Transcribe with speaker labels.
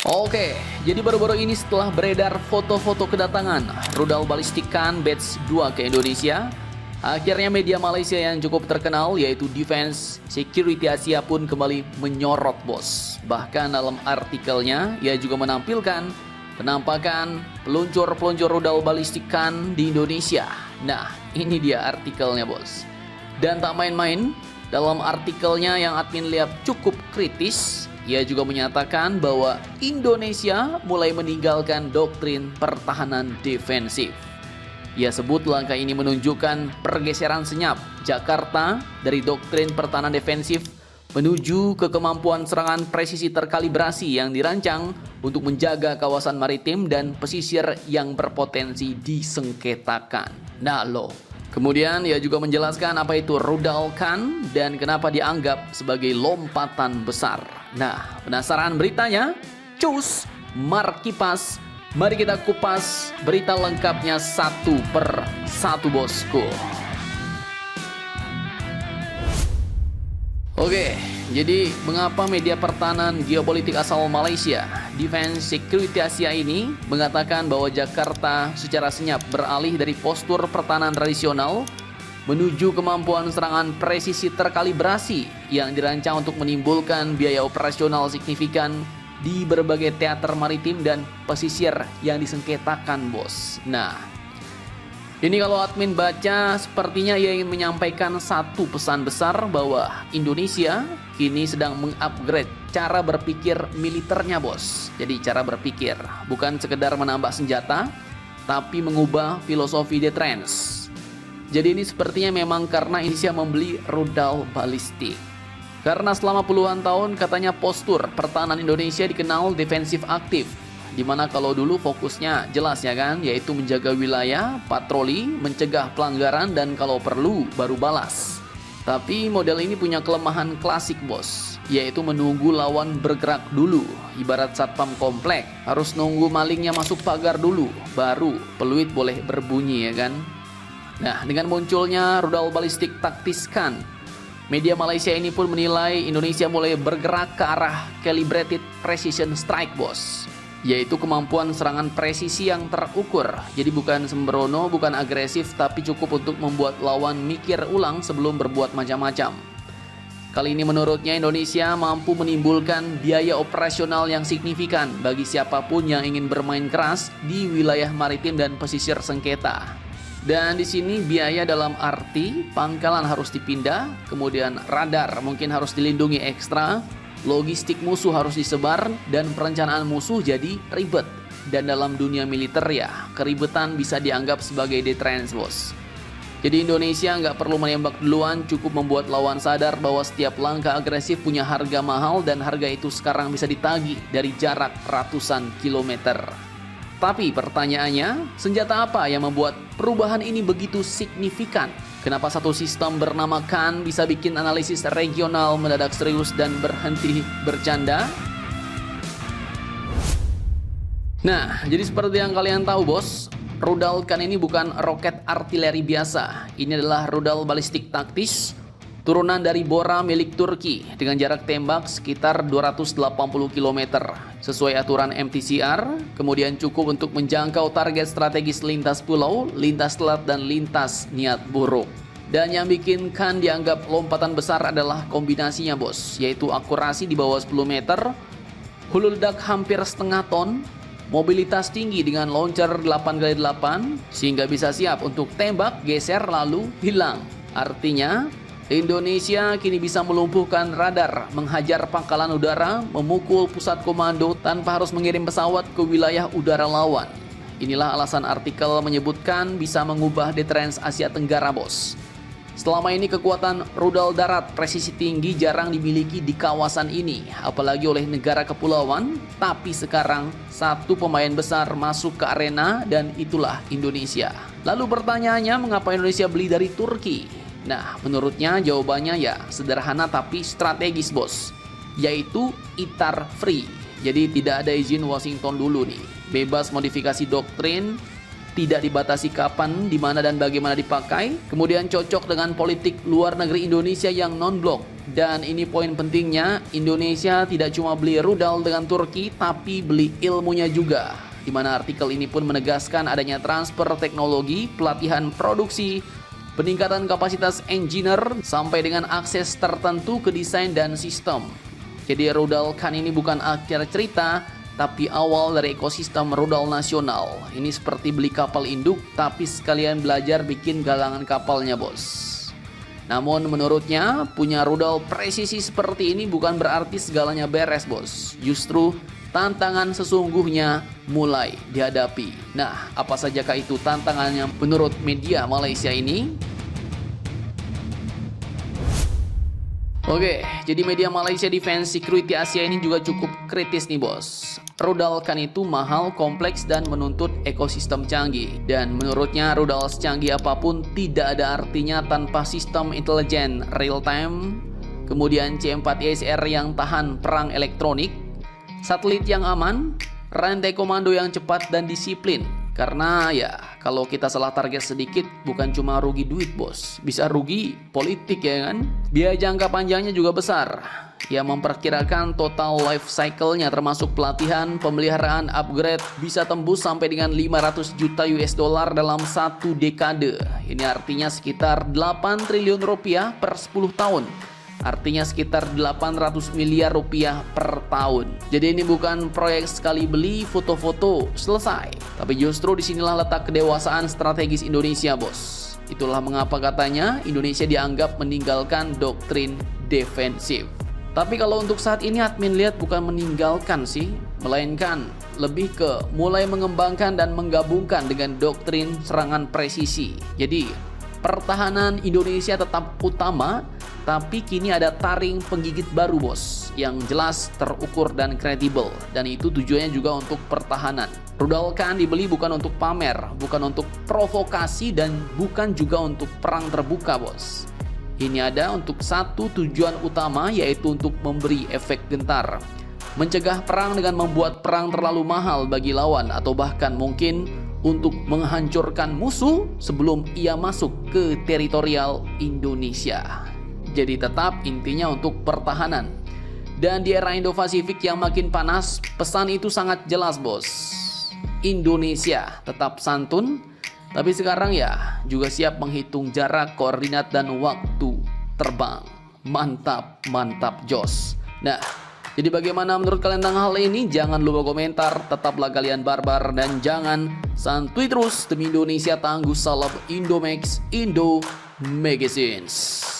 Speaker 1: Oke, jadi baru-baru ini setelah beredar foto-foto kedatangan rudal balistik Khan Batch 2 ke Indonesia, akhirnya media Malaysia yang cukup terkenal yaitu Defense Security Asia pun kembali menyorot bos. Bahkan dalam artikelnya ia juga menampilkan penampakan peluncur-peluncur rudal balistik Khan di Indonesia. Nah, ini dia artikelnya bos. Dan tak main-main, dalam artikelnya yang admin lihat cukup kritis, ia juga menyatakan bahwa Indonesia mulai meninggalkan doktrin pertahanan defensif. Ia sebut langkah ini menunjukkan pergeseran senyap Jakarta dari doktrin pertahanan defensif menuju ke kemampuan serangan presisi terkalibrasi yang dirancang untuk menjaga kawasan maritim dan pesisir yang berpotensi disengketakan. Nah loh. Kemudian ia juga menjelaskan apa itu rudal Khan dan kenapa dianggap sebagai lompatan besar. Nah, penasaran beritanya? Cus, Markipas, mari kita kupas berita lengkapnya satu per satu bosku. Oke, jadi mengapa media pertahanan geopolitik asal Malaysia, Defense Security Asia ini mengatakan bahwa Jakarta secara senyap beralih dari postur pertahanan tradisional menuju kemampuan serangan presisi terkalibrasi yang dirancang untuk menimbulkan biaya operasional signifikan di berbagai teater maritim dan pesisir yang disengketakan bos. Nah, ini kalau admin baca sepertinya ia ingin menyampaikan satu pesan besar bahwa Indonesia kini sedang mengupgrade cara berpikir militernya bos. Jadi cara berpikir bukan sekedar menambah senjata tapi mengubah filosofi defense. Jadi ini sepertinya memang karena Indonesia membeli rudal balistik. Karena selama puluhan tahun katanya postur pertahanan Indonesia dikenal defensif aktif. Dimana kalau dulu fokusnya jelas ya kan, yaitu menjaga wilayah, patroli, mencegah pelanggaran dan kalau perlu baru balas. Tapi model ini punya kelemahan klasik bos, yaitu menunggu lawan bergerak dulu. Ibarat satpam komplek, harus nunggu malingnya masuk pagar dulu, baru peluit boleh berbunyi ya kan. Nah, dengan munculnya rudal balistik taktis Khan, media Malaysia ini pun menilai Indonesia mulai bergerak ke arah calibrated precision strike bos, yaitu kemampuan serangan presisi yang terukur. Jadi bukan sembrono, bukan agresif, tapi cukup untuk membuat lawan mikir ulang sebelum berbuat macam-macam. Kali ini menurutnya Indonesia mampu menimbulkan biaya operasional yang signifikan bagi siapapun yang ingin bermain keras di wilayah maritim dan pesisir sengketa. Dan di sini biaya dalam arti pangkalan harus dipindah, kemudian radar mungkin harus dilindungi ekstra, logistik musuh harus disebar, dan perencanaan musuh jadi ribet. Dan dalam dunia militer ya, keribetan bisa dianggap sebagai deterrence bos. Jadi Indonesia nggak perlu menembak duluan, cukup membuat lawan sadar bahwa setiap langkah agresif punya harga mahal dan harga itu sekarang bisa ditagih dari jarak ratusan kilometer. Tapi pertanyaannya, senjata apa yang membuat perubahan ini begitu signifikan? Kenapa satu sistem bernama Khan bisa bikin analisis regional mendadak serius dan berhenti bercanda? Nah, jadi seperti yang kalian tahu bos, rudal Khan ini bukan roket artileri biasa. Ini adalah rudal balistik taktis turunan dari Bora milik Turki dengan jarak tembak sekitar 280 km sesuai aturan MTCR, kemudian cukup untuk menjangkau target strategis lintas pulau, lintas selat, dan lintas niat buruk. Dan yang bikin Khan dianggap lompatan besar adalah kombinasinya bos, yaitu akurasi di bawah 10 meter, hulu ledak hampir setengah ton, mobilitas tinggi dengan launcher 8x8 sehingga bisa siap untuk tembak, geser, lalu hilang. Artinya Indonesia kini bisa melumpuhkan radar, menghajar pangkalan udara, memukul pusat komando tanpa harus mengirim pesawat ke wilayah udara lawan. Inilah alasan artikel menyebutkan bisa mengubah deterrence Asia Tenggara bos. Selama ini kekuatan rudal darat presisi tinggi jarang dimiliki di kawasan ini, apalagi oleh negara kepulauan, tapi sekarang satu pemain besar masuk ke arena dan itulah Indonesia. Lalu pertanyaannya, mengapa Indonesia beli dari Turki? Nah, menurutnya jawabannya ya sederhana tapi strategis bos, yaitu ITAR free. Jadi tidak ada izin Washington dulu nih, bebas modifikasi doktrin, tidak dibatasi kapan, di mana dan bagaimana dipakai, kemudian cocok dengan politik luar negeri Indonesia yang non-blok. Dan ini poin pentingnya, Indonesia tidak cuma beli rudal dengan Turki, tapi beli ilmunya juga. Di mana artikel ini pun menegaskan adanya transfer teknologi, pelatihan produksi, peningkatan kapasitas engineer, sampai dengan akses tertentu ke desain dan sistem. Jadi rudal Khan ini bukan akhir cerita, tapi awal dari ekosistem rudal nasional. Ini seperti beli kapal induk, tapi sekalian belajar bikin galangan kapalnya, bos. Namun menurutnya, punya rudal presisi seperti ini bukan berarti segalanya beres, bos. Justru tantangan sesungguhnya mulai dihadapi. Nah, apa sajakah itu tantangannya menurut media Malaysia ini? Oke, jadi media Malaysia Defense Security Asia ini juga cukup kritis nih, bos. Rudal Khan itu mahal, kompleks, dan menuntut ekosistem canggih. Dan menurutnya rudal secanggih apapun tidak ada artinya tanpa sistem intelijen real time, kemudian C4ISR yang tahan perang elektronik, satelit yang aman, rantai komando yang cepat dan disiplin. Karena ya, kalau kita salah target sedikit bukan cuma rugi duit, bos, bisa rugi politik, ya kan? Biaya jangka panjangnya juga besar. Ya, memperkirakan total life cycle-nya termasuk pelatihan, pemeliharaan, upgrade bisa tembus sampai dengan 500 juta US dollar dalam 1 dekade. Ini artinya sekitar 8 triliun rupiah per 10 tahun. Artinya sekitar 800 miliar rupiah per tahun. Jadi ini bukan proyek sekali beli, foto-foto, selesai. Tapi justru disinilah letak kedewasaan strategis Indonesia, bos. Itulah mengapa katanya Indonesia dianggap meninggalkan doktrin defensif. Tapi kalau untuk saat ini admin lihat bukan meninggalkan sih, melainkan lebih ke mulai mengembangkan dan menggabungkan dengan doktrin serangan presisi. Jadi pertahanan Indonesia tetap utama, tapi kini ada taring penggigit baru, bos, yang jelas, terukur, dan kredibel. Dan itu tujuannya juga untuk pertahanan. Rudal Khan dibeli bukan untuk pamer, bukan untuk provokasi, dan bukan juga untuk perang terbuka, bos. Ini ada untuk satu tujuan utama, yaitu untuk memberi efek gentar. Mencegah perang dengan membuat perang terlalu mahal bagi lawan, atau bahkan mungkin untuk menghancurkan musuh sebelum ia masuk ke teritorial Indonesia. Jadi tetap intinya untuk pertahanan. Dan di era Indo-Pasifik yang makin panas, pesan itu sangat jelas, bos. Indonesia tetap santun, tapi sekarang ya juga siap menghitung jarak, koordinat, dan waktu terbang. Mantap, mantap, jos. Nah, jadi bagaimana menurut kalian tentang hal ini? Jangan lupa komentar, tetaplah kalian barbar, dan jangan santuy terus demi Indonesia tangguh. Salam Indomax, Indo Magazines.